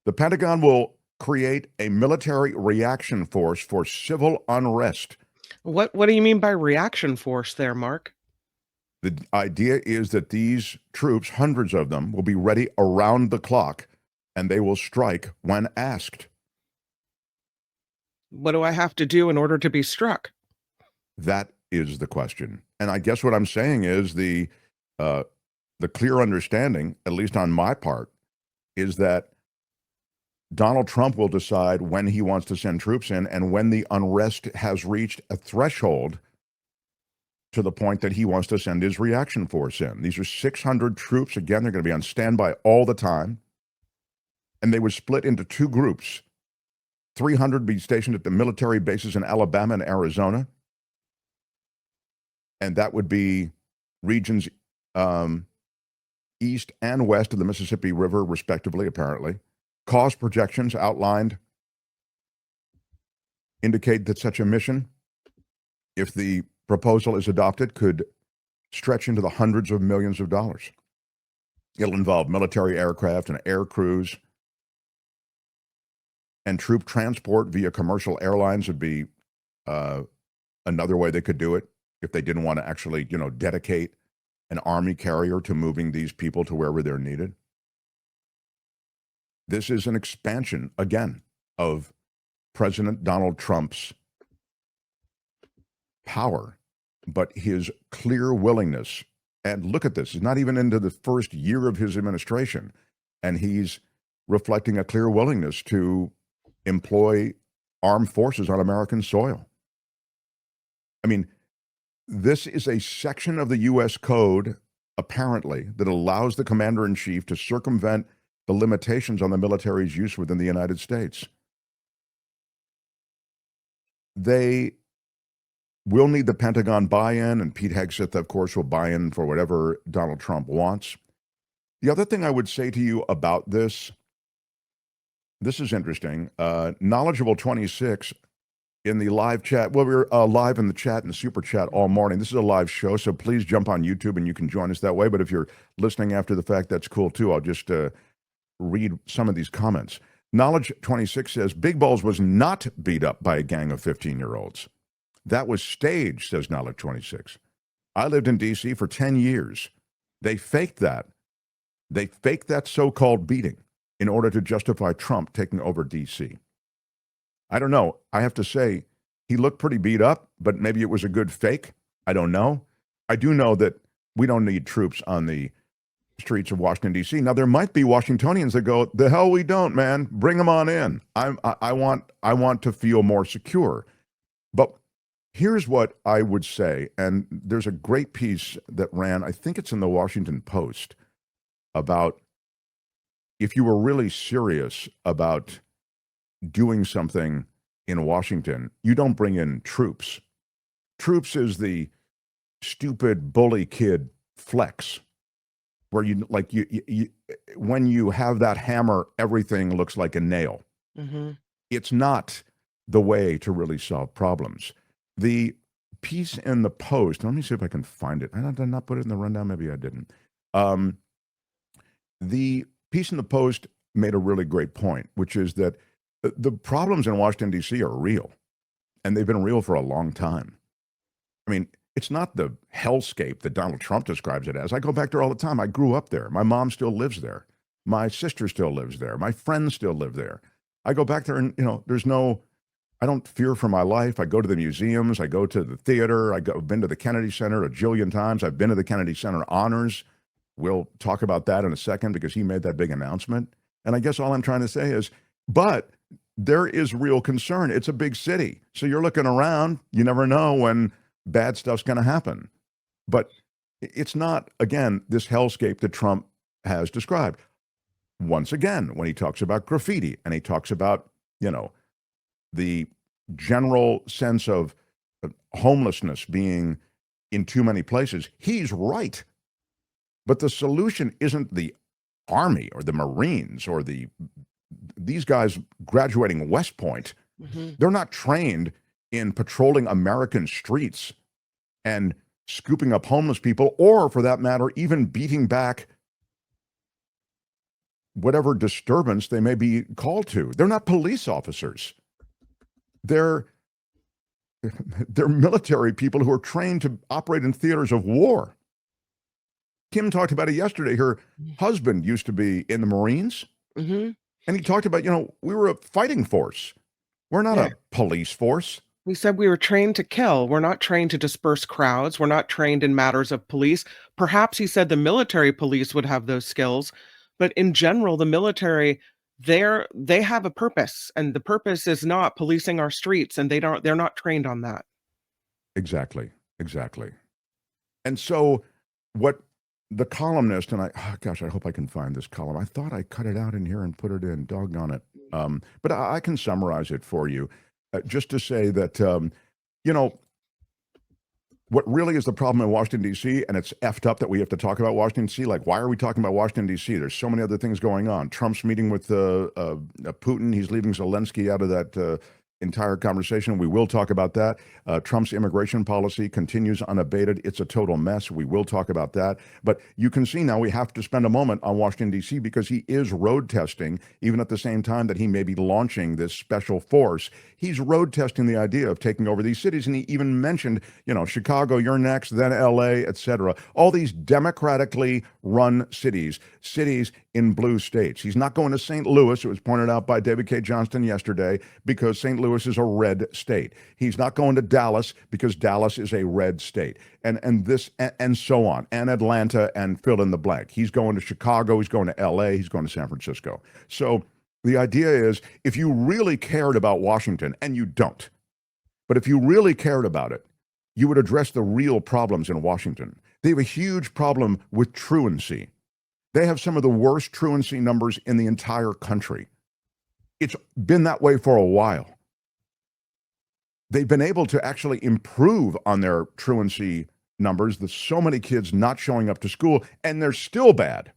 The Pentagon will create a military reaction force for civil unrest. What do you mean by reaction force there, Mark? The idea is that these troops, hundreds of them, will be ready around the clock, and they will strike when asked. What do I have to do in order to be struck? That is the question. And I guess what I'm saying is the clear understanding, at least on my part, is that Donald Trump will decide when he wants to send troops in and when the unrest has reached a threshold to the point that he wants to send his reaction force in. These are 600 troops. Again, they're going to be on standby all the time. And they would split into two groups. 300 be stationed at the military bases in Alabama and Arizona. And that would be regions east and west of the Mississippi River, respectively, apparently. Cost projections outlined indicate that such a mission, if the proposal is adopted, could stretch into the hundreds of millions of dollars. It'll involve military aircraft and air crews, and troop transport via commercial airlines would be another way they could do it if they didn't want to actually, dedicate an Army carrier to moving these people to wherever they're needed. This is an expansion, again, of President Donald Trump's power, but his clear willingness. And look at this, he's not even into the first year of his administration, and he's reflecting a clear willingness to employ armed forces on American soil. I mean, this is a section of the U.S. Code, apparently, that allows the commander-in-chief to circumvent the limitations on the military's use within the United States. They will need the Pentagon buy-in, and Pete Hegseth, of course, will buy in for whatever Donald Trump wants. The other thing I would say to you about this is interesting. Knowledgeable 26 in the live chat. Well, we're live in the chat and the super chat all morning. This is a live show, so please jump on YouTube and you can join us that way. But if you're listening after the fact, that's cool too. I'll just read some of these comments. Knowledge 26 says, Big Balls was not beat up by a gang of 15-year-olds. That was staged, says Knowledge 26. I lived in D.C. for 10 years. They faked that. They faked that so-called beating in order to justify Trump taking over D.C. I don't know. I have to say, he looked pretty beat up, but maybe it was a good fake. I don't know. I do know that we don't need troops on the streets of Washington, D.C. Now, there might be Washingtonians that go, the hell we don't, man. Bring them on in. I want to feel more secure. But here's what I would say, and there's a great piece that ran, I think it's in the Washington Post, about if you were really serious about doing something in Washington, you don't bring in troops. Troops is the stupid bully kid flex, where you when you have that hammer, everything looks like a nail. Mm-hmm. It's not the way to really solve problems. The piece in the Post, let me see if I can find it. Did I not put it in the rundown? Maybe I didn't. The piece in the Post made a really great point, which is that the problems in Washington, D.C. are real, and they've been real for a long time. I mean, it's not the hellscape that Donald Trump describes it as. I go back there all the time. I grew up there. My mom still lives there. My sister still lives there. My friends still live there. I go back there and, I don't fear for my life. I go to the museums. I go to the theater. I've been to the Kennedy Center a jillion times. I've been to the Kennedy Center Honors. We'll talk about that in a second because he made that big announcement. And I guess all I'm trying to say is, but there is real concern. It's a big city. So you're looking around. You never know when bad stuff's going to happen. But it's not, again, this hellscape that Trump has described. Once again, when he talks about graffiti and he talks about, the general sense of homelessness being in too many places, he's right. But the solution isn't the Army or the Marines or these guys graduating West Point. Mm-hmm. They're not trained in patrolling American streets and scooping up homeless people, or for that matter, even beating back whatever disturbance they may be called to. They're not police officers. They're military people who are trained to operate in theaters of war. Kim talked about it yesterday. Her husband used to be in the Marines, Mm-hmm. and he talked about, we were a fighting force. We're not Yeah. a police force. We said we were trained to kill. We're not trained to disperse crowds. We're not trained in matters of police. Perhaps he said the military police would have those skills, but in general, the military, they have a purpose, and the purpose is not policing our streets, and they're not trained on that. Exactly. And so what the columnist, and I hope I can find this column. I thought I cut it out in here and put it in, doggone it. But I can summarize it for you, just to say that, what really is the problem in Washington, D.C., and it's effed up that we have to talk about Washington, D.C. Like, why are we talking about Washington, D.C.? There's so many other things going on. Trump's meeting with Putin. He's leaving Zelensky out of that entire conversation. We will talk about that. Trump's immigration policy continues unabated. It's a total mess. We will talk about that. But you can see now we have to spend a moment on Washington, D.C. because he is road testing, even at the same time that he may be launching this special force. He's road testing the idea of taking over these cities. And he even mentioned, Chicago, you're next, then L.A., etc. All these democratically run cities in blue states. He's not going to St. Louis. It was pointed out by David K. Johnston yesterday, because St. Louis is a red state. He's not going to Dallas because Dallas is a red state, and so on, and Atlanta, and fill in the blank. He's going to Chicago. He's going to L.A. He's going to San Francisco. So the idea is, if you really cared about Washington, and you don't, but if you really cared about it, you would address the real problems in Washington. They have a huge problem with truancy. They have some of the worst truancy numbers in the entire country. It's been that way for a while. They've been able to actually improve on their truancy numbers. There's so many kids not showing up to school, and they're still bad.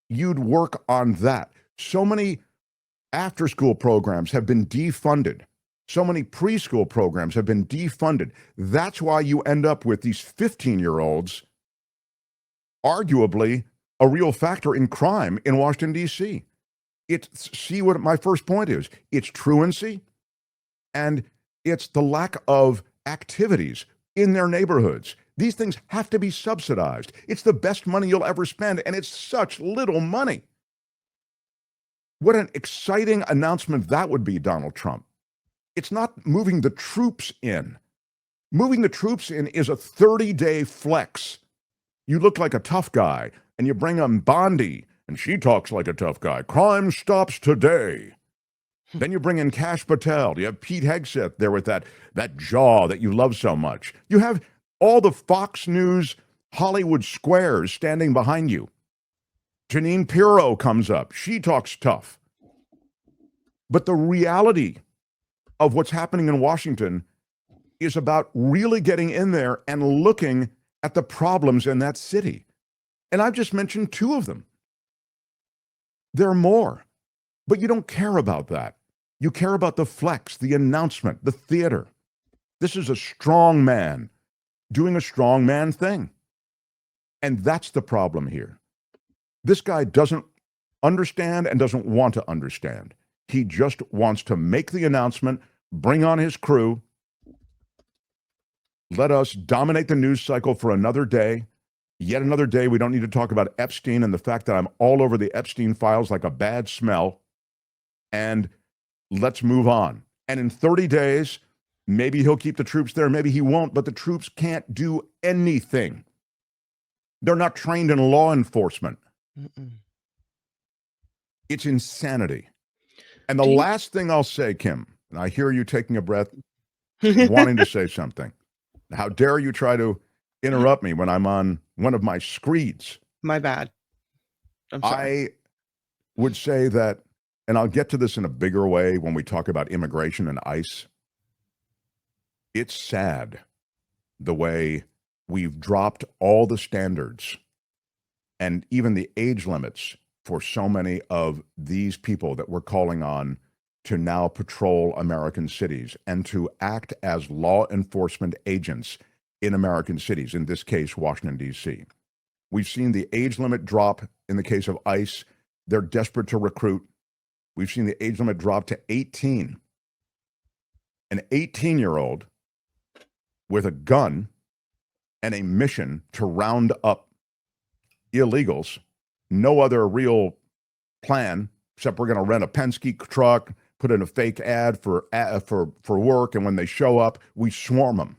You'd work on that. So many after-school programs have been defunded. So many preschool programs have been defunded. That's why you end up with these 15-year-olds, arguably a real factor in crime in Washington, D.C. See what my first point is. It's truancy, and it's the lack of activities in their neighborhoods. These things have to be subsidized. It's the best money you'll ever spend, and it's such little money. What an exciting announcement that would be, Donald Trump. It's not moving the troops in. Moving the troops in is a 30-day flex. You look like a tough guy, and you bring on Bondi, and she talks like a tough guy. Crime stops today. Then you bring in Kash Patel. You have Pete Hegseth there with that jaw that you love so much. You have all the Fox News Hollywood squares standing behind you. Janine Pirro comes up. She talks tough. But the reality of what's happening in Washington is about really getting in there and looking at the problems in that city. And I've just mentioned two of them. There are more, but you don't care about that. You care about the flex, the announcement, the theater. This is a strong man doing a strong man thing. And that's the problem here. This guy doesn't understand and doesn't want to understand. He just wants to make the announcement, bring on his crew, let us dominate the news cycle for another day. Yet another day, we don't need to talk about Epstein and the fact that I'm all over the Epstein files like a bad smell. And let's move on. And in 30 days, maybe he'll keep the troops there, maybe he won't, but the troops can't do anything. They're not trained in law enforcement. Mm-mm. It's insanity. And the last thing I'll say, Kim, and I hear you taking a breath, wanting to say something. How dare you try to interrupt me when I'm on one of my screeds? My bad. I'm sorry. I would say that, and I'll get to this in a bigger way when we talk about immigration and ICE. It's sad the way we've dropped all the standards and even the age limits for so many of these people that we're calling on to now patrol American cities and to act as law enforcement agents in American cities, in this case, Washington, D.C. We've seen the age limit drop in the case of ICE They're desperate to recruit. We've seen the age limit drop to 18. An 18-year-old with a gun and a mission to round up illegals. No other real plan except we're going to rent a Penske truck, put in a fake ad for work, and when they show up, we swarm them.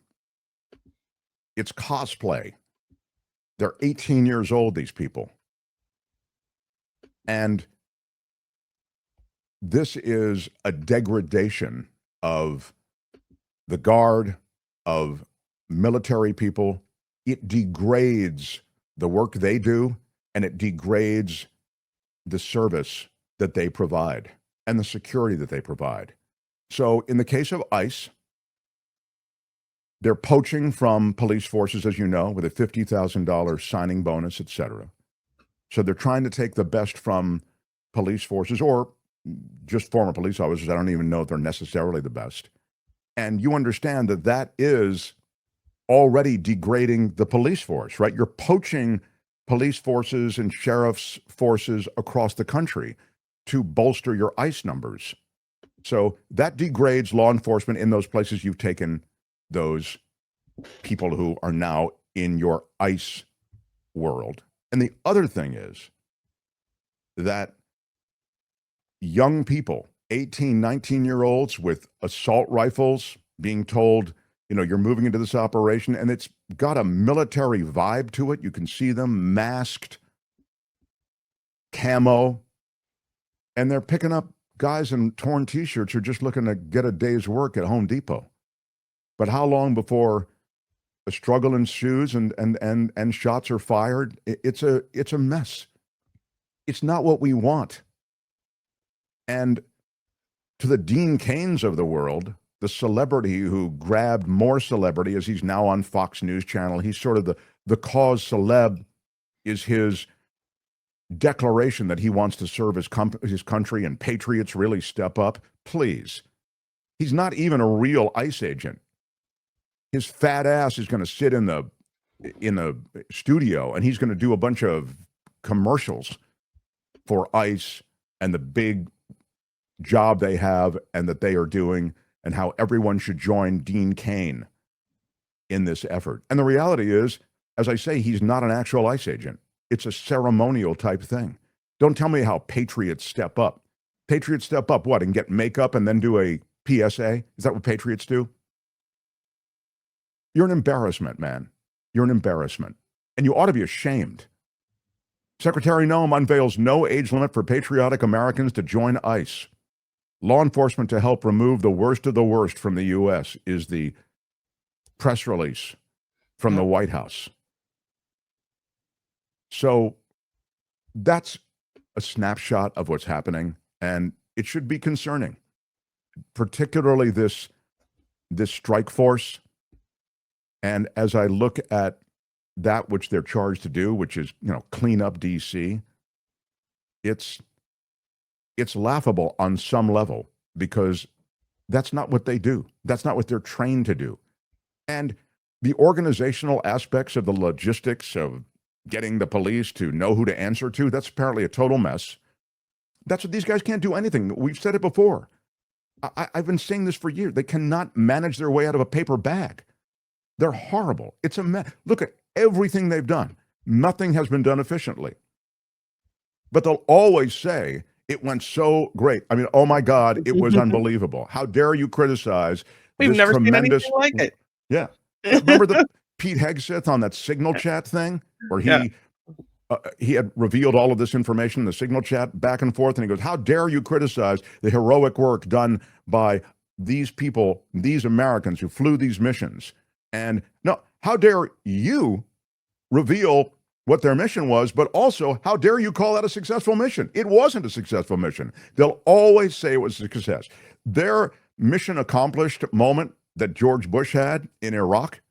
It's cosplay. They're 18 years old, these people. And this is a degradation of the Guard, of military people. It degrades the work they do, and it degrades the service that they provide and the security that they provide. So in the case of ICE, they're poaching from police forces, as you know, with a $50,000 signing bonus, et cetera. So they're trying to take the best from police forces or just former police officers. I don't even know if they're necessarily the best. And you understand that that is already degrading the police force, right? You're poaching police forces and sheriff's forces across the country to bolster your ICE numbers. So that degrades law enforcement in those places you've taken those people who are now in your ICE world. And the other thing is that young people, 18, 19-year-olds with assault rifles being told, you're moving into this operation, and it's got a military vibe to it. You can see them masked, camo, and they're picking up guys in torn T-shirts who are just looking to get a day's work at Home Depot. But how long before a struggle ensues and shots are fired? It's a mess. It's not what we want. And to the Dean Cains of the world, the celebrity who grabbed more celebrity, as he's now on Fox News Channel, he's sort of the cause celeb, is his declaration that he wants to serve his country and patriots really step up. Please. He's not even a real ICE agent. His fat ass is going to sit in the studio and he's going to do a bunch of commercials for ICE and the big job they have and that they are doing and how everyone should join Dean Cain in this effort. And the reality is, as I say, he's not an actual ICE agent. It's a ceremonial type thing. Don't tell me how patriots step up. Patriots step up what, and get makeup and then do a PSA? Is that what patriots do? You're an embarrassment, man. You're an embarrassment. And you ought to be ashamed. Secretary Noem unveils no age limit for patriotic Americans to join ICE. Law enforcement to help remove the worst of the worst from the U.S. is the press release from the White House. So that's a snapshot of what's happening, and it should be concerning, particularly this strike force. And as I look at that which they're charged to do, which is, clean up D.C., it's laughable on some level because that's not what they do. That's not what they're trained to do. And the organizational aspects of the logistics of getting the police to know who to answer to, that's apparently a total mess. That's what these guys can't do anything. We've said it before. I've been saying this for years. They cannot manage their way out of a paper bag. They're horrible. It's a mess. Look at everything they've done. Nothing has been done efficiently. But they'll always say, it went so great. I mean, oh my God, it was unbelievable. How dare you criticize We've this never tremendous... seen anything like it. Yeah. Remember the Pete Hegseth on that Signal Chat thing where he had revealed all of this information in the Signal Chat back and forth, and he goes, how dare you criticize the heroic work done by these people, these Americans who flew these missions? And no, how dare you reveal what their mission was, but also how dare you call that a successful mission? It wasn't a successful mission. They'll always say it was a success. Their mission accomplished moment that George Bush had in Iraq,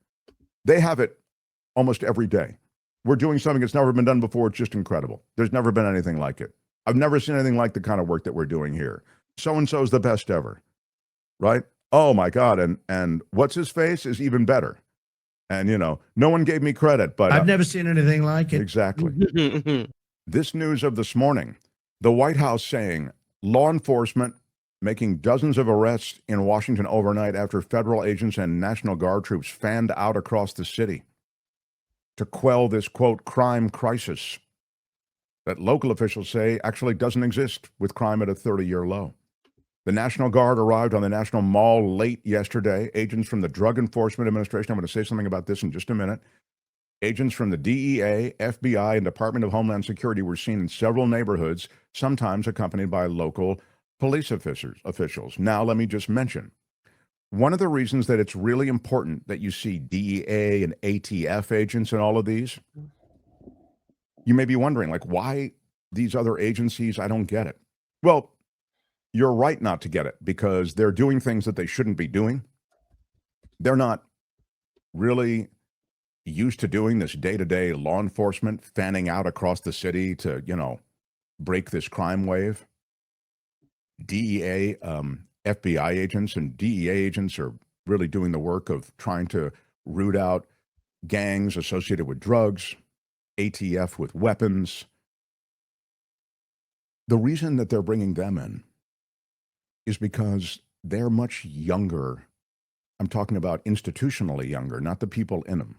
they have it almost every day. We're doing something that's never been done before. It's just incredible. There's never been anything like it. I've never seen anything like the kind of work that we're doing here. So-and-so is the best ever, right? Oh my God. And what's his face is even better. And, no one gave me credit, but I've never seen anything like it. Exactly. This news of this morning, The White House saying law enforcement making dozens of arrests in Washington overnight after federal agents and National Guard troops fanned out across the city to quell this, quote, crime crisis that local officials say actually doesn't exist, with crime at a 30-year low. The National Guard arrived on the National Mall late yesterday. Agents from the Drug Enforcement Administration, I'm going to say something about this in just a minute. Agents from the DEA, FBI, and Department of Homeland Security were seen in several neighborhoods, sometimes accompanied by local police officials. Now, let me just mention, one of the reasons that it's really important that you see DEA and ATF agents in all of these, you may be wondering, like, why these other agencies? I don't get it. Well, you're right not to get it, because they're doing things that they shouldn't be doing. They're not really used to doing this day-to-day law enforcement, fanning out across the city to, break this crime wave. DEA, FBI agents and DEA agents are really doing the work of trying to root out gangs associated with drugs, ATF with weapons. The reason that they're bringing them in is because they're much younger. I'm talking about institutionally younger, not the people in them.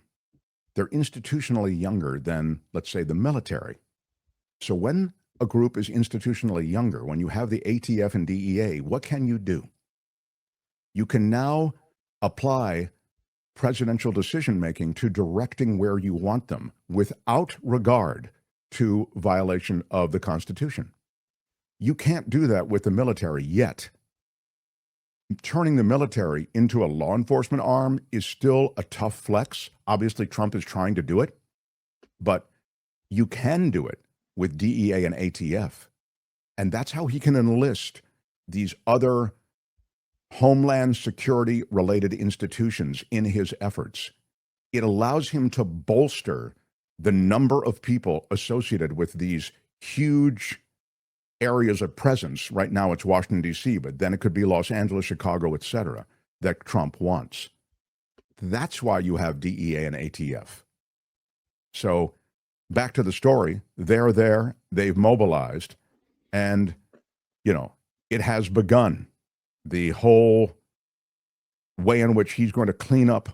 They're institutionally younger than, let's say, the military. So when a group is institutionally younger, when you have the ATF and DEA, what can you do? You can now apply presidential decision-making to directing where you want them without regard to violation of the Constitution. You can't do that with the military yet. Turning the military into a law enforcement arm is still a tough flex. Obviously, Trump is trying to do it, but you can do it with DEA and ATF. And that's how he can enlist these other Homeland Security related institutions in his efforts. It allows him to bolster the number of people associated with these huge areas of presence. Right now it's Washington, D.C., but then it could be Los Angeles, Chicago, etc., that Trump wants. That's why you have DEA and ATF. So back to the story, they're there, they've mobilized, and, it has begun. The whole way in which he's going to clean up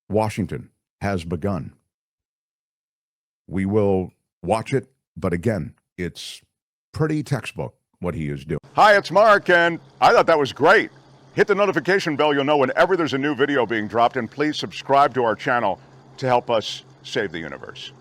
Washington has begun. We will watch it, but again, it's pretty textbook what he is doing. Hi, it's Mark, and I thought that was great. Hit the notification bell, you'll know whenever there's a new video being dropped, and please subscribe to our channel to help us save the universe.